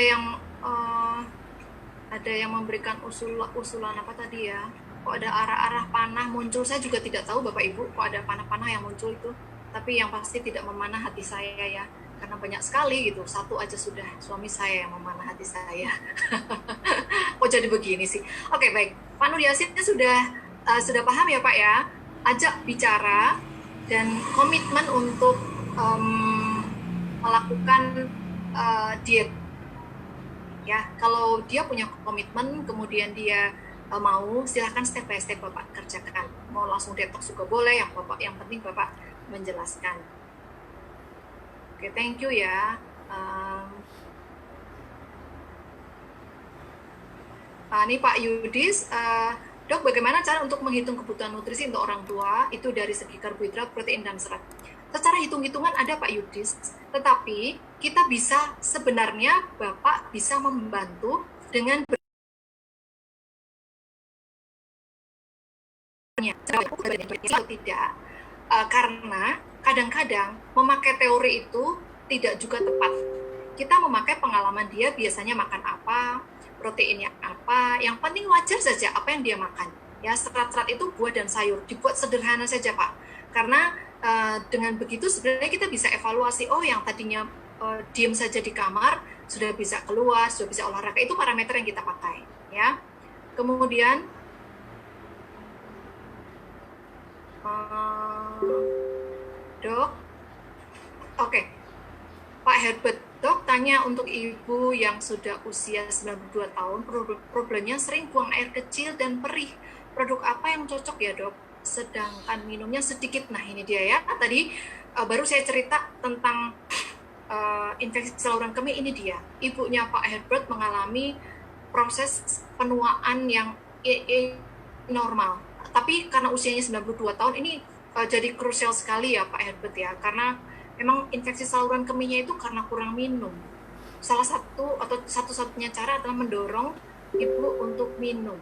yang memberikan usulan apa tadi ya? Kok ada arah-arah panah muncul, saya juga tidak tahu Bapak Ibu kok ada panah-panah yang muncul itu, tapi yang pasti tidak memanah hati saya ya, karena banyak sekali gitu, satu aja sudah suami saya yang memanah hati saya. Kok jadi begini sih? Oke, baik, Pak Nur Yasin sudah paham ya Pak ya, ajak bicara dan komitmen untuk melakukan diet ya. Kalau dia punya komitmen kemudian dia mau, silahkan step by step Bapak kerjakan. Mau langsung detox juga boleh, yang penting Bapak menjelaskan. Oke, thank you ya. Ini Pak Yudis, dok bagaimana cara untuk menghitung kebutuhan nutrisi untuk orang tua itu dari segi karbohidrat, protein, dan serat? Secara hitung-hitungan ada Pak Yudis, tetapi kita bisa, sebenarnya Bapak bisa membantu dengan atau tidak, karena kadang-kadang memakai teori itu tidak juga tepat. Kita memakai pengalaman dia biasanya makan apa, proteinnya apa, yang penting wajar saja apa yang dia makan. Ya, serat-serat itu buah dan sayur, dibuat sederhana saja Pak. Karena dengan begitu sebenarnya kita bisa evaluasi, oh yang tadinya diem saja di kamar, sudah bisa keluar, sudah bisa olahraga, itu parameter yang kita pakai. Ya. Kemudian, Dok, oke, Pak Herbert, Dok tanya untuk ibu yang sudah usia 92 tahun, problemnya sering buang air kecil dan perih. Produk apa yang cocok ya Dok? Sedangkan minumnya sedikit. Nah ini dia ya, tadi baru saya cerita tentang infeksi saluran kemih. Ini dia, ibunya Pak Herbert mengalami proses penuaan yang normal. Tapi karena usianya 92 tahun, ini jadi krusial sekali ya Pak Herbert ya, karena memang infeksi saluran kemihnya itu karena kurang minum. Salah satu atau satu-satunya cara adalah mendorong ibu untuk minum.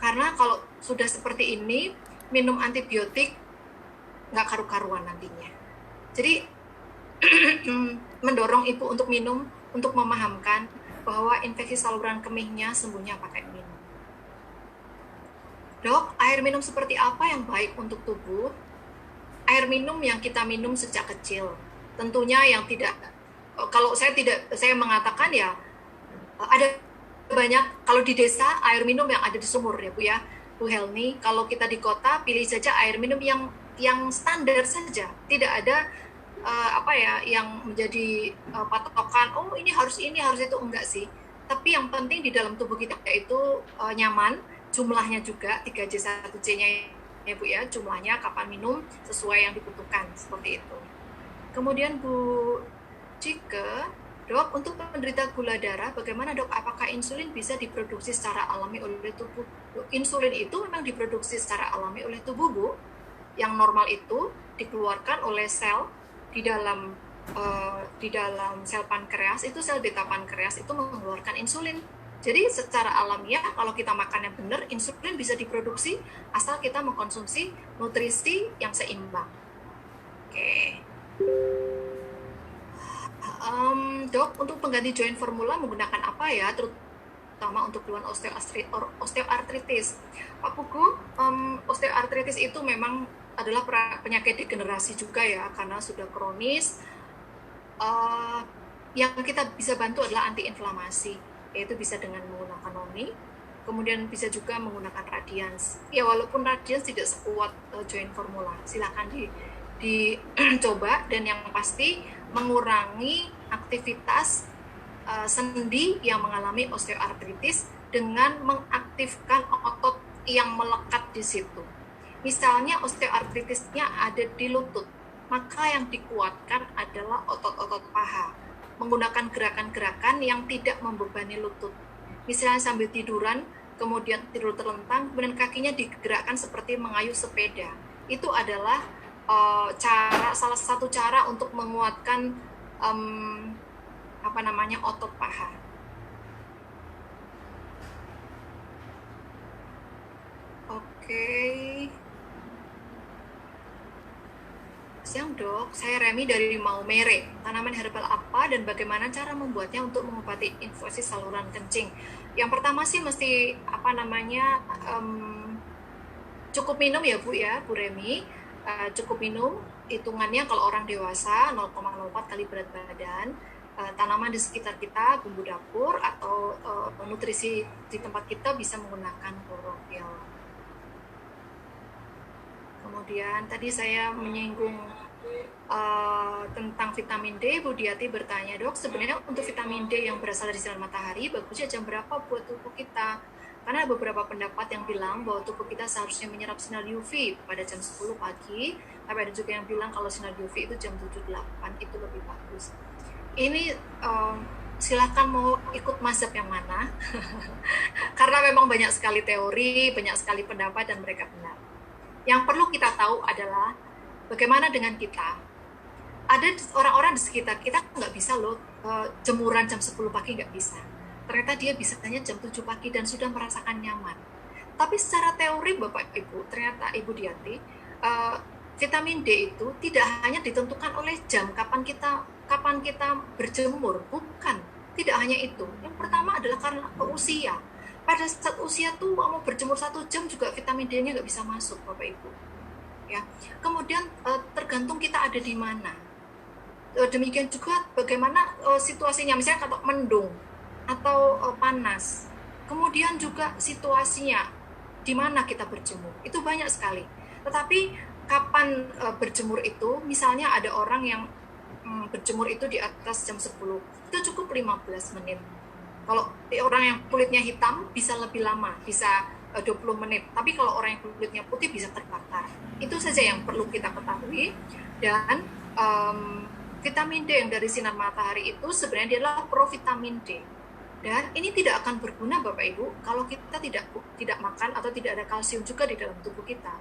Karena kalau sudah seperti ini, minum antibiotik nggak karu-karuan nantinya. Jadi mendorong ibu untuk minum, untuk memahamkan bahwa infeksi saluran kemihnya sembuhnya pakai minum. Dok, air minum seperti apa yang baik untuk tubuh? Air minum yang kita minum sejak kecil. Tentunya yang tidak, kalau saya mengatakan ya, ada banyak, kalau di desa air minum yang ada di sumur ya Bu ya, Bu Helmi. Kalau kita di kota, pilih saja air minum yang standar saja. Tidak ada yang menjadi patokan, oh ini harus itu, enggak sih. Tapi yang penting di dalam tubuh kita itu nyaman, jumlahnya juga 3J 1C-nya ya Bu ya, jumlahnya kapan minum sesuai yang dibutuhkan, seperti itu. Kemudian Bu Cike, Dok, untuk penderita gula darah, bagaimana Dok? Apakah insulin bisa diproduksi secara alami oleh tubuh? Insulin itu memang diproduksi secara alami oleh tubuh Bu. Yang normal itu dikeluarkan oleh sel di dalam sel pankreas, itu sel beta pankreas itu mengeluarkan insulin. Jadi secara alamiah kalau kita makannya benar, insulin bisa diproduksi asal kita mengkonsumsi nutrisi yang seimbang. Oke. Dok, untuk pengganti joint formula menggunakan apa ya, terutama untuk keluhan osteoartritis? Pak Pugu, osteoartritis itu memang adalah penyakit degenerasi juga ya, karena sudah kronis. Yang kita bisa bantu adalah antiinflamasi, yaitu bisa dengan menggunakan noni, kemudian bisa juga menggunakan radians. Ya walaupun radians tidak sekuat joint formula, silakan dicoba, dan yang pasti mengurangi aktivitas sendi yang mengalami osteoartritis dengan mengaktifkan otot yang melekat di situ. Misalnya osteoartritisnya ada di lutut, maka yang dikuatkan adalah otot-otot paha, menggunakan gerakan-gerakan yang tidak membebani lutut. Misalnya sambil tiduran, kemudian tidur terlentang, kemudian kakinya digerakkan seperti mengayuh sepeda. Itu adalah salah satu cara untuk menguatkan otot paha. Oke. Siang Dok, saya Remi dari Maumere. Tanaman herbal apa dan bagaimana cara membuatnya untuk mengobati infeksi saluran kencing? Yang pertama sih mesti cukup minum ya Bu ya, Bu Remi. Cukup minum, hitungannya kalau orang dewasa 0,04 kali berat badan. Tanaman di sekitar kita, bumbu dapur atau nutrisi di tempat kita bisa menggunakan klorofil. Kemudian tadi saya menyinggung tentang vitamin D. Bu Diati bertanya, Dok, sebenarnya untuk vitamin D yang berasal dari sinar matahari bagusnya jam berapa buat tubuh kita? Karena ada beberapa pendapat yang bilang bahwa tubuh kita seharusnya menyerap sinar UV pada jam 10 pagi, tapi ada juga yang bilang kalau sinar UV itu jam 7-8 itu lebih bagus. Ini silakan mau ikut mazhab yang mana. Karena memang banyak sekali teori, banyak sekali pendapat, dan mereka benar. Yang perlu kita tahu adalah bagaimana dengan kita. Ada orang-orang di sekitar kita nggak bisa loh jemuran jam 10 pagi, nggak bisa. Ternyata dia bisanya jam 7 pagi dan sudah merasakan nyaman. Tapi secara teori Bapak Ibu, ternyata Ibu Diati, vitamin D itu tidak hanya ditentukan oleh jam kapan kita berjemur, bukan. Tidak hanya itu. Yang pertama adalah karena usia. Pada saat usia tuh mau berjemur 1 jam juga vitamin D-nya nggak bisa masuk, Bapak Ibu. Ya. Kemudian tergantung kita ada di mana. Demikian juga bagaimana situasinya, misalnya kalau mendung atau panas. Kemudian juga situasinya di mana kita berjemur. Itu banyak sekali. Tetapi kapan berjemur itu, misalnya ada orang yang berjemur itu di atas jam 10, itu cukup 15 menit. Kalau orang yang kulitnya hitam bisa lebih lama, bisa 20 menit. Tapi kalau orang yang kulitnya putih bisa terbakar. Itu saja yang perlu kita ketahui. Dan vitamin D yang dari sinar matahari itu sebenarnya dia adalah provitamin D. Dan ini tidak akan berguna Bapak Ibu kalau kita tidak makan atau tidak ada kalsium juga di dalam tubuh kita.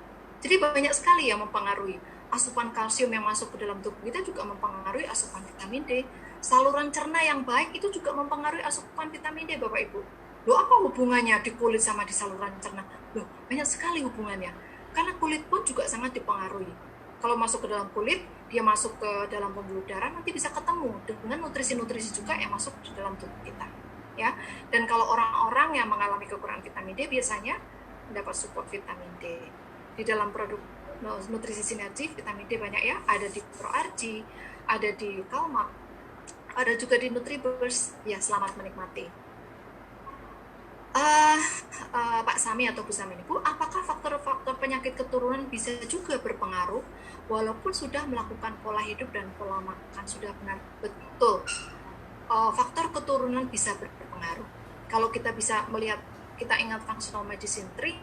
Jadi banyak sekali yang mempengaruhi. Asupan kalsium yang masuk ke dalam tubuh kita juga mempengaruhi asupan vitamin D. Saluran cerna yang baik itu juga mempengaruhi asupan vitamin D, Bapak Ibu. Loh, apa hubungannya di kulit sama di saluran cerna? Loh, banyak sekali hubungannya. Karena kulit pun juga sangat dipengaruhi. Kalau masuk ke dalam kulit, dia masuk ke dalam pembuluh darah, nanti bisa ketemu dengan nutrisi-nutrisi juga yang masuk ke dalam tubuh kita. Ya. Dan kalau orang-orang yang mengalami kekurangan vitamin D biasanya mendapat support vitamin D. Di dalam produk nutrisi sinergi, vitamin D banyak ya, ada di ProRG, ada di Kalmak, ada juga di Nutriburs. Ya, selamat menikmati. Pak Sami atau Bu Sami, Bu, apakah faktor-faktor penyakit keturunan bisa juga berpengaruh walaupun sudah melakukan pola hidup dan pola makan sudah benar? Betul. Faktor keturunan bisa berpengaruh. Kalau kita bisa melihat, kita ingat functional medicine tree,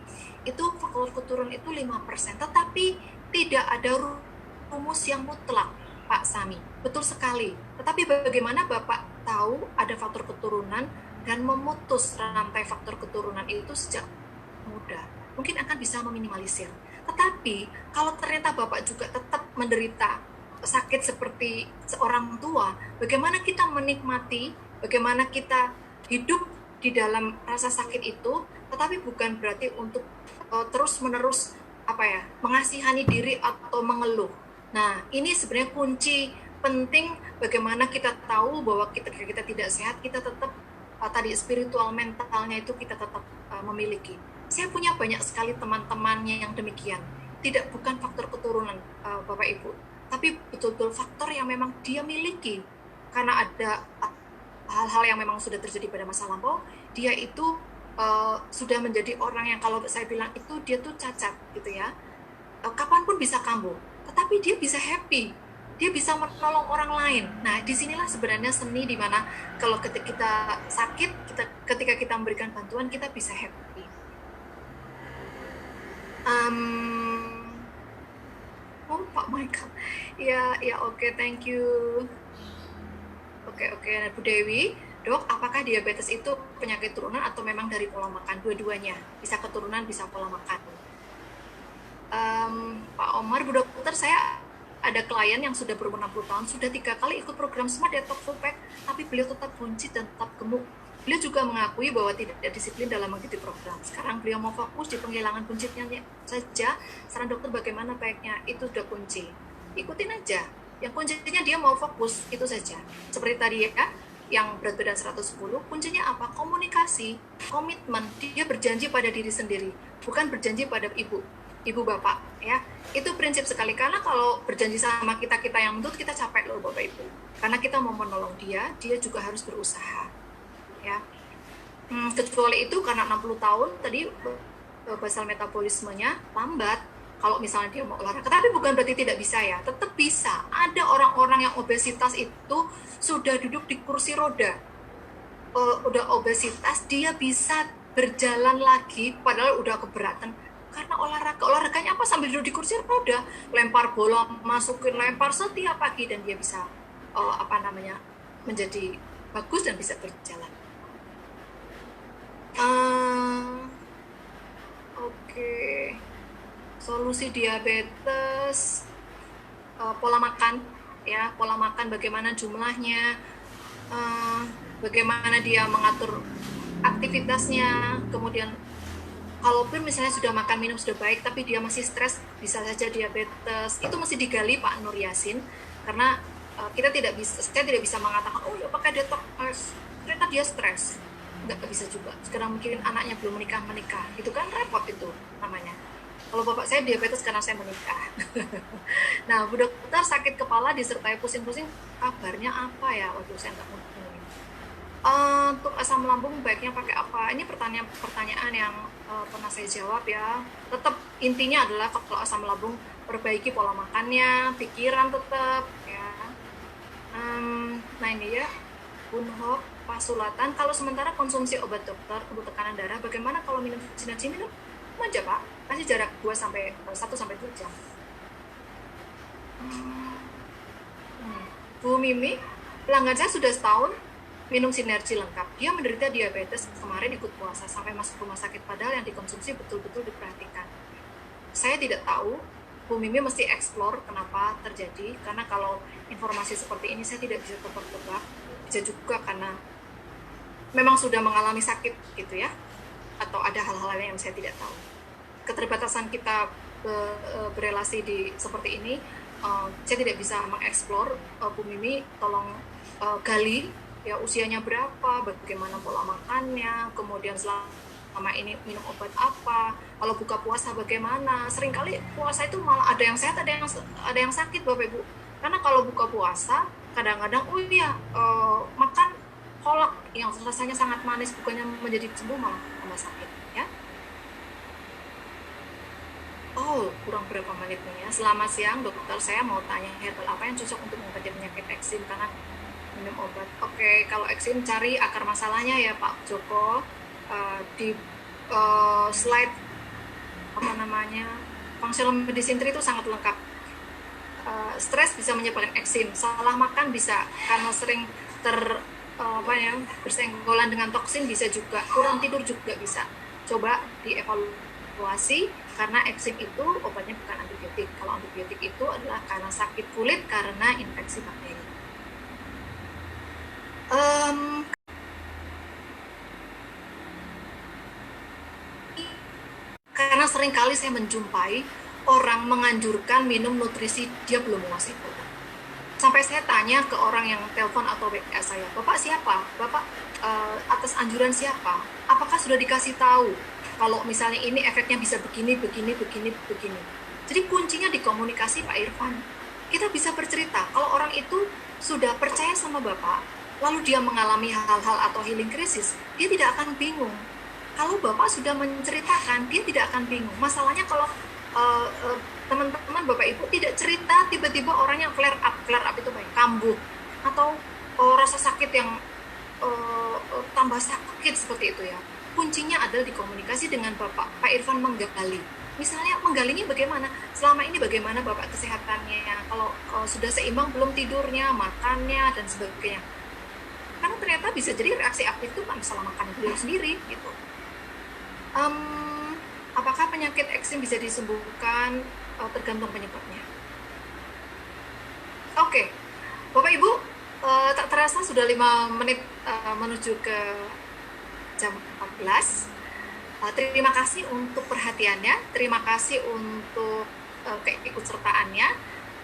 itu faktor keturunan itu 5%, tetapi tidak ada rumus yang mutlak, Pak Sami. Betul sekali. Tetapi bagaimana Bapak tahu ada faktor keturunan dan memutus rantai faktor keturunan itu sejak muda? Mungkin akan bisa meminimalisir. Tetapi kalau ternyata Bapak juga tetap menderita sakit seperti seorang tua, bagaimana kita menikmati, bagaimana kita hidup di dalam rasa sakit itu, tetapi bukan berarti untuk terus-menerus mengasihani diri atau mengeluh. Nah, ini sebenarnya kunci penting bagaimana kita tahu bahwa ketika kita tidak sehat, kita tetap tadi spiritual mentalnya itu kita tetap memiliki. Saya punya banyak sekali teman-temannya yang demikian. Bukan faktor keturunan, Bapak Ibu, tapi betul-betul faktor yang memang dia miliki. Karena ada hal-hal yang memang sudah terjadi pada masa lampau, dia itu sudah menjadi orang yang kalau saya bilang itu dia tuh cacat gitu ya. Kapanpun bisa kambuh, tetapi dia bisa happy. Dia bisa menolong orang lain. Nah, disinilah sebenarnya seni di mana kalau ketika kita sakit, ketika kita memberikan bantuan, kita bisa happy. Oh, Pak Michael. Ya, oke, thank you. Oke, Bu Dewi. Dok, apakah diabetes itu penyakit turunan atau memang dari pola makan? Dua-duanya. Bisa keturunan, bisa pola makan. Pak Omar, Bu Dokter, saya ada klien yang sudah berumur 60 tahun, sudah 3 kali ikut program Smart Detox Full Pack, tapi beliau tetap buncit dan tetap gemuk. Beliau juga mengakui bahwa tidak disiplin dalam mengikuti program. Sekarang beliau mau fokus di penghilangan buncitnya saja. Saran dokter bagaimana baiknya? Itu sudah kunci. Ikutin aja. Yang kuncinya dia mau fokus, itu saja. Seperti tadi ya, yang berat badan 110, kuncinya apa? Komunikasi, komitmen. Dia berjanji pada diri sendiri, bukan berjanji pada ibu bapak ya. Itu prinsip sekali, karena kalau berjanji sama kita yang nuntut, kita capek loh Bapak Ibu, karena kita mau menolong dia juga harus berusaha ya. Kecuali itu karena 60 tahun tadi basal metabolismenya lambat, kalau misalnya dia mau olahraga, tapi bukan berarti tidak bisa ya, tetap bisa. Ada orang-orang yang obesitas itu sudah duduk di kursi roda, udah obesitas, dia bisa berjalan lagi padahal udah keberatan karena olahraganya apa? Sambil duduk di kursi roda, lempar bola, masukin, lempar setiap pagi, dan dia bisa menjadi bagus dan bisa berjalan. Oke. Solusi diabetes, pola makan ya, pola makan bagaimana jumlahnya, bagaimana dia mengatur aktivitasnya, kemudian kalaupun misalnya sudah makan minum sudah baik tapi dia masih stres, bisa saja diabetes. Itu mesti digali Pak Nur Yasin, karena saya tidak bisa mengatakan oh ya pakai detox, ternyata dia stres. Nggak bisa juga. Sekarang mikirin anaknya belum menikah, itu kan repot itu namanya. Kalau bapak saya diabetes karena saya menikah. Nah, Bu Dokter, sakit kepala disertai pusing-pusing, kabarnya apa ya? Waduh, saya nggak mau. Untuk asam lambung baiknya pakai apa? Ini pertanyaan yang pernah saya jawab ya. Tetap intinya adalah kalau asam lambung, perbaiki pola makannya, pikiran tetap ya. Nah ini ya, Bunhok, Pasulatan. Kalau sementara konsumsi obat dokter untuk tekanan darah, bagaimana kalau minum sinergi? Minum aja Pak, kasih jarak 1-2 jam. Bu Mimi, pelanggan saya sudah setahun minum sinergi lengkap. Dia menderita diabetes, kemarin ikut puasa sampai masuk rumah sakit, padahal yang dikonsumsi betul-betul diperhatikan. Saya tidak tahu, Bu Mimi mesti explore kenapa terjadi, karena kalau informasi seperti ini saya tidak bisa tebak-tebak. Bisa juga karena memang sudah mengalami sakit gitu ya, atau ada hal-hal lain yang saya tidak tahu. Keterbatasan kita berelasi di seperti ini, saya tidak bisa mengeksplor. Bu Mimi tolong gali ya, usianya berapa, bagaimana pola makannya, kemudian selama ini minum obat apa, kalau buka puasa bagaimana. Seringkali puasa itu malah ada yang sehat, ada yang sakit Bapak Ibu, karena kalau buka puasa kadang-kadang makan kolak yang rasanya sangat manis, bukannya menjadi sembuh malah tambah sakit ya. Oh, kurang berapa menit nih ya. Selamat siang dokter, saya mau tanya herbal apa yang cocok untuk mengobati penyakit eksim karena minum obat. Oke, kalau eksim cari akar masalahnya ya Pak Joko. Di slide apa namanya, functional medicine tree itu sangat lengkap. Stres bisa menyebabkan eksim, salah makan bisa karena sering bersenggolan dengan toksin bisa juga, kurang tidur juga bisa. Coba dievaluasi, karena eksim itu obatnya bukan antibiotik. Kalau antibiotik itu adalah karena sakit kulit karena infeksi bakteri. Karena seringkali saya menjumpai orang menganjurkan minum nutrisi dia belum menguasai produk. Sampai saya tanya ke orang yang telepon atau WA saya, Bapak siapa? Bapak atas anjuran siapa? Apakah sudah dikasih tahu kalau misalnya ini efeknya bisa begini. Jadi kuncinya di komunikasi Pak Irfan. Kita bisa bercerita, kalau orang itu sudah percaya sama Bapak, lalu dia mengalami hal-hal atau healing krisis, dia tidak akan bingung. Kalau Bapak sudah menceritakan, dia tidak akan bingung. Masalahnya kalau teman-teman Bapak Ibu tidak cerita, tiba-tiba orangnya flare up itu baik, kambuh, atau rasa sakit yang tambah sakit seperti itu ya. Kuncinya adalah di komunikasi dengan Bapak. Pak Irfan menggali. Misalnya menggalinya bagaimana? Selama ini bagaimana Bapak kesehatannya? Kalau sudah seimbang belum tidurnya, makannya, dan sebagainya. Karena ternyata bisa jadi reaksi aktif itu kan masalah makan beliau sendiri gitu. Apakah penyakit eksim bisa disembuhkan? Tergantung penyebabnya. Oke, Bapak Ibu, tak terasa sudah 5 menit menuju ke jam 14. Terima kasih untuk perhatiannya, terima kasih untuk keikutsertaannya.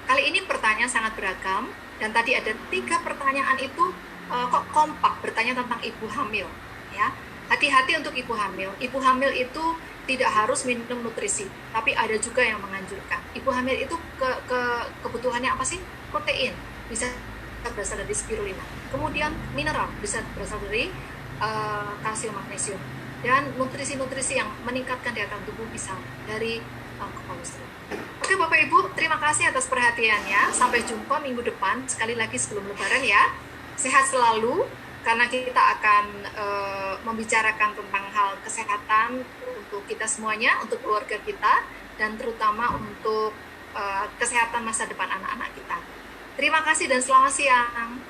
Kali ini pertanyaan sangat beragam, dan tadi ada 3 pertanyaan itu kok kompak bertanya tentang ibu hamil ya. Hati-hati untuk ibu hamil. Ibu hamil itu tidak harus minum nutrisi, tapi ada juga yang menganjurkan. Ibu hamil itu kebutuhannya apa sih? Protein, bisa berasal dari spirulina. Kemudian mineral, bisa berasal dari kalsium, magnesium. Dan nutrisi-nutrisi yang meningkatkan daya tahan tubuh bisa dari kolesterol. Oke Bapak Ibu, terima kasih atas perhatiannya. Sampai jumpa minggu depan, sekali lagi sebelum Lebaran ya. Sehat selalu, karena kita akan membicarakan tentang hal kesehatan untuk kita semuanya, untuk keluarga kita, dan terutama untuk kesehatan masa depan anak-anak kita. Terima kasih dan selamat siang.